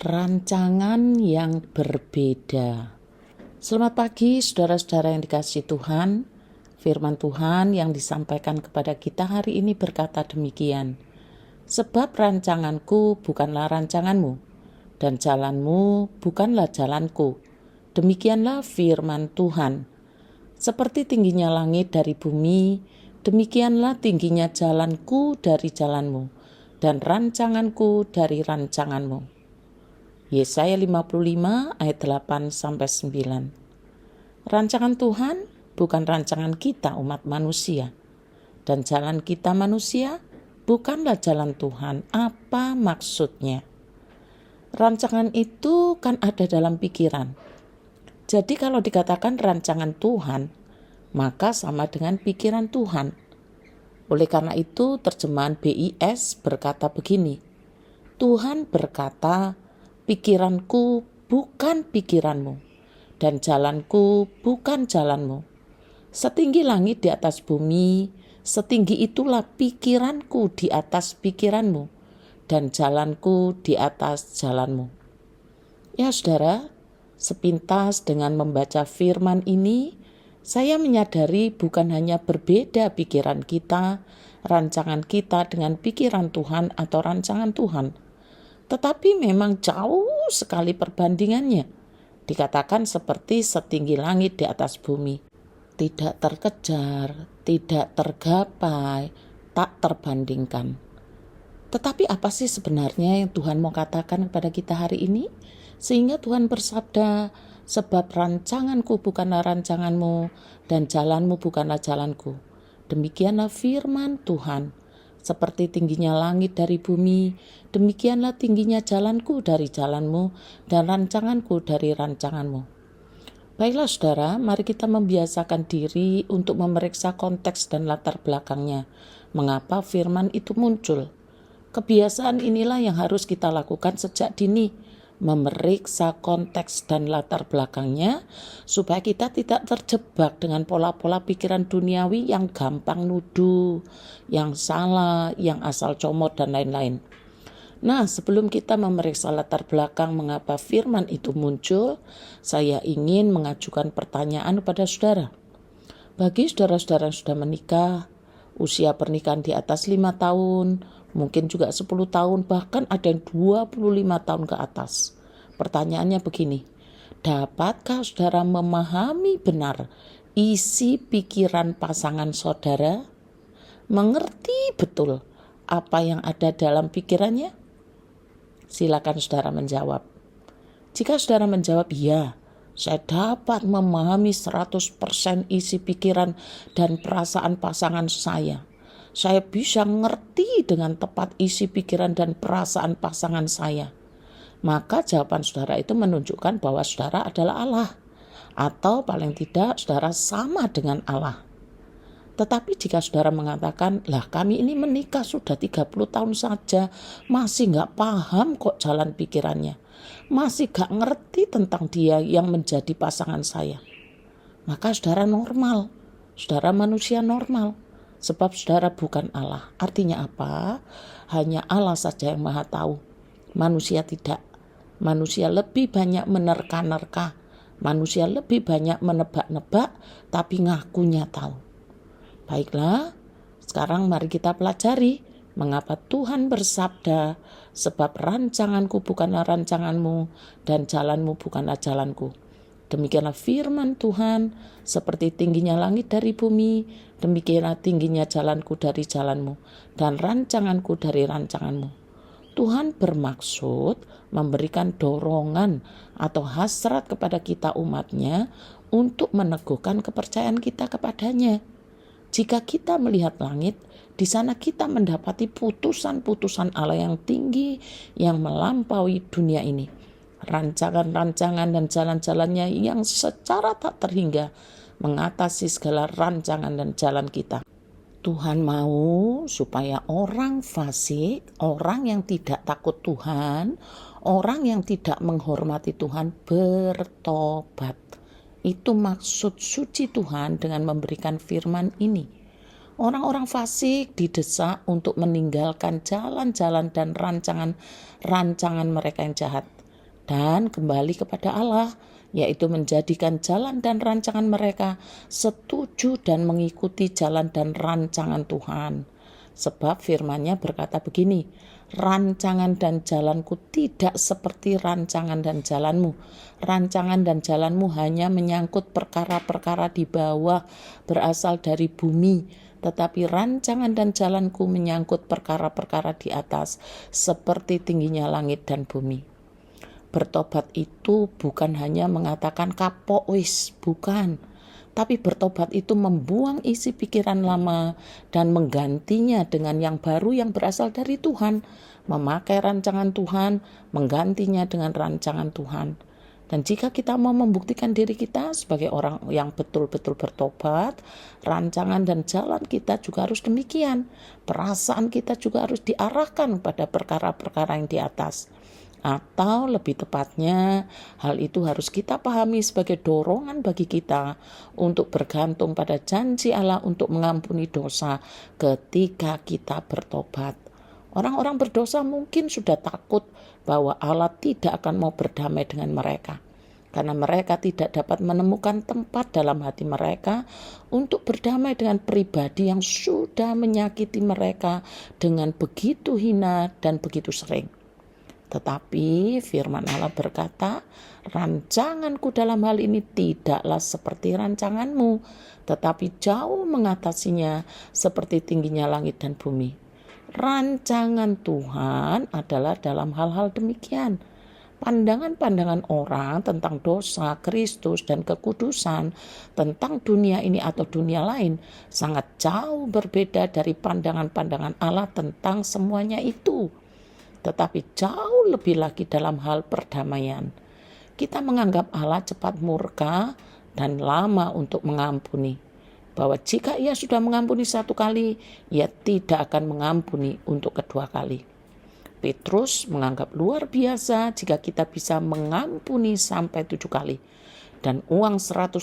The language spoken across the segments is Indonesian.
Rancangan yang berbeda. Selamat pagi saudara-saudara yang dikasihi Tuhan. Firman Tuhan yang disampaikan kepada kita hari ini berkata demikian. Sebab rancanganku bukanlah rancanganmu, dan jalanmu bukanlah jalanku. Demikianlah firman Tuhan. Seperti tingginya langit dari bumi, demikianlah tingginya jalanku dari jalanmu, dan rancanganku dari rancanganmu. Yesaya 55 ayat 8-9. Rancangan Tuhan bukan rancangan kita umat manusia. Dan jalan kita manusia bukanlah jalan Tuhan. Apa maksudnya? Rancangan itu kan ada dalam pikiran. Jadi kalau dikatakan rancangan Tuhan, maka sama dengan pikiran Tuhan. Oleh karena itu terjemahan BIS berkata begini. Tuhan berkata, pikiranku bukan pikiranmu, dan jalanku bukan jalanmu. Setinggi langit di atas bumi, setinggi itulah pikiranku di atas pikiranmu, dan jalanku di atas jalanmu. Ya saudara, sepintas dengan membaca firman ini, saya menyadari bukan hanya berbeda pikiran kita, rancangan kita dengan pikiran Tuhan atau rancangan Tuhan, tetapi memang jauh sekali perbandingannya. Dikatakan seperti setinggi langit di atas bumi. Tidak terkejar, tidak tergapai, tak terbandingkan. Tetapi apa sih sebenarnya yang Tuhan mau katakan kepada kita hari ini? Sehingga Tuhan bersabda, sebab rancanganku bukanlah rancanganmu, dan jalanmu bukanlah jalanku. Demikianlah firman Tuhan. Seperti tingginya langit dari bumi, demikianlah tingginya jalanku dari jalanmu, dan rancanganku dari rancanganmu. Baiklah saudara, mari kita membiasakan diri untuk memeriksa konteks dan latar belakangnya. Mengapa firman itu muncul? Kebiasaan inilah yang harus kita lakukan sejak dini. Memeriksa konteks dan latar belakangnya supaya kita tidak terjebak dengan pola-pola pikiran duniawi yang gampang nuduh, yang salah, yang asal comot dan lain-lain. Nah, sebelum kita memeriksa latar belakang mengapa firman itu muncul, saya ingin mengajukan pertanyaan kepada saudara. Bagi saudara-saudara yang sudah menikah, usia pernikahan di atas 5 tahun, mungkin juga 10 tahun, bahkan ada yang 25 tahun ke atas. Pertanyaannya begini, dapatkah saudara memahami benar isi pikiran pasangan saudara? Mengerti betul apa yang ada dalam pikirannya? Silakan saudara menjawab. Jika saudara menjawab ya, saya dapat memahami 100% isi pikiran dan perasaan pasangan saya. Saya bisa ngerti dengan tepat isi pikiran dan perasaan pasangan saya. Maka jawaban saudara itu menunjukkan bahwa saudara adalah Allah. Atau paling tidak saudara sama dengan Allah. Tetapi jika saudara mengatakan, lah kami ini menikah sudah 30 tahun saja, masih gak paham kok jalan pikirannya. Masih gak ngerti tentang dia yang menjadi pasangan saya. Maka saudara normal, saudara manusia normal. Sebab saudara bukan Allah. Artinya apa? Hanya Allah saja yang maha tahu. Manusia tidak. Manusia lebih banyak menerka-nerka. Manusia lebih banyak menebak-nebak, tapi ngakunya tahu. Baiklah, sekarang mari kita pelajari mengapa Tuhan bersabda, sebab rancanganku bukanlah rancanganmu, dan jalanmu bukanlah jalanku. Demikianlah firman Tuhan, seperti tingginya langit dari bumi, demikianlah tingginya jalanku dari jalanmu, dan rancanganku dari rancanganmu. Tuhan bermaksud memberikan dorongan atau hasrat kepada kita umatnya untuk meneguhkan kepercayaan kita kepadanya. Jika kita melihat langit, di sana kita mendapati putusan-putusan Allah yang tinggi yang melampaui dunia ini. Rancangan-rancangan dan jalan-jalannya yang secara tak terhingga mengatasi segala rancangan dan jalan kita. Tuhan mau supaya orang fasik, orang yang tidak takut Tuhan, orang yang tidak menghormati Tuhan bertobat. Itu maksud suci Tuhan dengan memberikan firman ini. Orang-orang fasik didesak untuk meninggalkan jalan-jalan dan rancangan mereka yang jahat. dan kembali kepada Allah, yaitu menjadikan jalan dan rancangan mereka setuju dan mengikuti jalan dan rancangan Tuhan. Sebab firman-Nya berkata begini, rancangan dan jalanku tidak seperti rancangan dan jalanmu. Rancangan dan jalanmu hanya menyangkut perkara-perkara di bawah berasal dari bumi, tetapi rancangan dan jalanku menyangkut perkara-perkara di atas, seperti tingginya langit dan bumi. Bertobat itu bukan hanya mengatakan kapok wis, bukan. Tapi bertobat itu membuang isi pikiran lama dan menggantinya dengan yang baru yang berasal dari Tuhan. Memakai rancangan Tuhan, menggantinya dengan rancangan Tuhan. Dan jika kita mau membuktikan diri kita sebagai orang yang betul-betul bertobat, rancangan dan jalan kita juga harus demikian. Perasaan kita juga harus diarahkan pada perkara-perkara yang di atas. Atau lebih tepatnya, hal itu harus kita pahami sebagai dorongan bagi kita untuk bergantung pada janji Allah untuk mengampuni dosa ketika kita bertobat. Orang-orang berdosa mungkin sudah takut bahwa Allah tidak akan mau berdamai dengan mereka, karena mereka tidak dapat menemukan tempat dalam hati mereka untuk berdamai dengan pribadi yang sudah menyakiti mereka dengan begitu hina dan begitu sering. Tetapi firman Allah berkata, rancanganku dalam hal ini tidaklah seperti rancanganmu, tetapi jauh mengatasinya seperti tingginya langit dan bumi. Rancangan Tuhan adalah dalam hal-hal demikian. Pandangan-pandangan orang tentang dosa, Kristus, dan kekudusan, tentang dunia ini atau dunia lain, sangat jauh berbeda dari pandangan-pandangan Allah tentang semuanya itu. Tetapi jauh lebih lagi dalam hal perdamaian. Kita menganggap Allah cepat murka dan lama untuk mengampuni. Bahwa jika Ia sudah mengampuni satu kali, Ia tidak akan mengampuni untuk kedua kali. Petrus menganggap luar biasa jika kita bisa mengampuni sampai 7 kali. Dan uang 100.000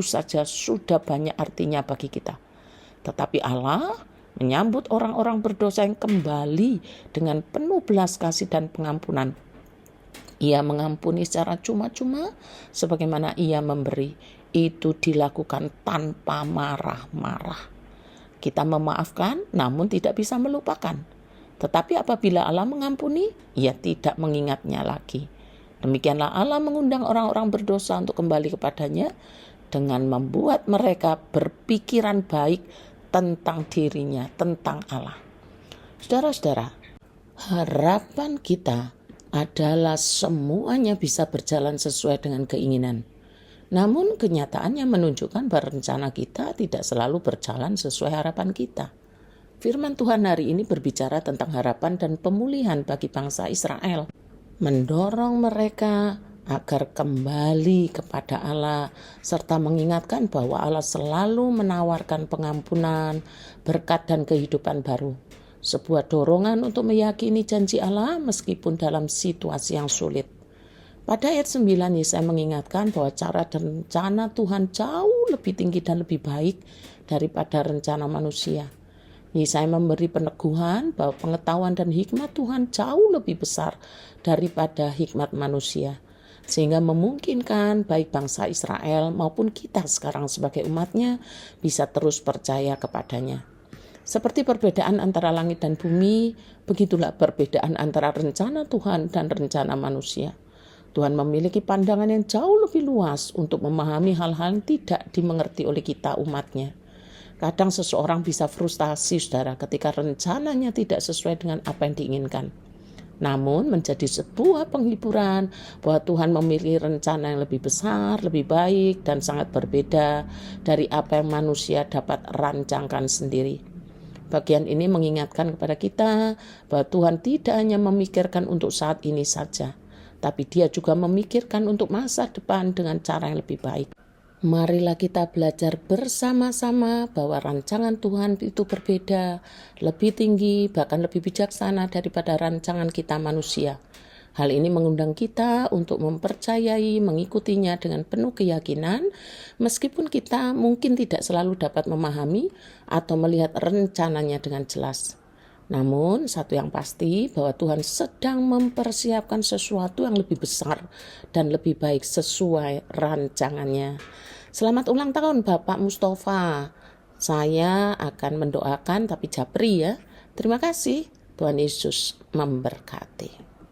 saja sudah banyak artinya bagi kita. Tetapi Allah menyambut orang-orang berdosa yang kembali dengan penuh belas kasih dan pengampunan. Ia mengampuni secara cuma-cuma sebagaimana Ia memberi. Itu dilakukan tanpa marah-marah. Kita memaafkan namun tidak bisa melupakan. Tetapi apabila Allah mengampuni, Ia tidak mengingatnya lagi. Demikianlah Allah mengundang orang-orang berdosa untuk kembali kepadanya dengan membuat mereka berpikiran baik tentang dirinya, tentang Allah. Saudara-saudara, harapan kita adalah semuanya bisa berjalan sesuai dengan keinginan. Namun kenyataannya menunjukkan bahwa rencana kita tidak selalu berjalan sesuai harapan kita. Firman Tuhan hari ini berbicara tentang harapan dan pemulihan bagi bangsa Israel, mendorong mereka agar kembali kepada Allah, serta mengingatkan bahwa Allah selalu menawarkan pengampunan, berkat dan kehidupan baru. Sebuah dorongan untuk meyakini janji Allah meskipun dalam situasi yang sulit. Pada ayat 9 Yesaya mengingatkan bahwa cara dan rencana Tuhan jauh lebih tinggi dan lebih baik daripada rencana manusia. Yesaya memberi peneguhan bahwa pengetahuan dan hikmat Tuhan jauh lebih besar daripada hikmat manusia, sehingga memungkinkan baik bangsa Israel maupun kita sekarang sebagai umatnya bisa terus percaya kepadanya. Seperti perbedaan antara langit dan bumi, begitulah perbedaan antara rencana Tuhan dan rencana manusia. Tuhan memiliki pandangan yang jauh lebih luas untuk memahami hal-hal yang tidak dimengerti oleh kita umatnya. Kadang seseorang bisa frustasi, saudara, ketika rencananya tidak sesuai dengan apa yang diinginkan. Namun menjadi sebuah penghiburan bahwa Tuhan memiliki rencana yang lebih besar, lebih baik, dan sangat berbeda dari apa yang manusia dapat rancangkan sendiri. Bagian ini mengingatkan kepada kita bahwa Tuhan tidak hanya memikirkan untuk saat ini saja, tapi Dia juga memikirkan untuk masa depan dengan cara yang lebih baik. Marilah kita belajar bersama-sama bahwa rancangan Tuhan itu berbeda, lebih tinggi, bahkan lebih bijaksana daripada rancangan kita manusia. Hal ini mengundang kita untuk mempercayai, mengikutinya dengan penuh keyakinan, meskipun kita mungkin tidak selalu dapat memahami atau melihat rencananya dengan jelas. Namun satu yang pasti bahwa Tuhan sedang mempersiapkan sesuatu yang lebih besar dan lebih baik sesuai rancangannya. Selamat ulang tahun Bapak Mustafa. Saya akan mendoakan tapi japri ya. Terima kasih. Tuhan Yesus memberkati.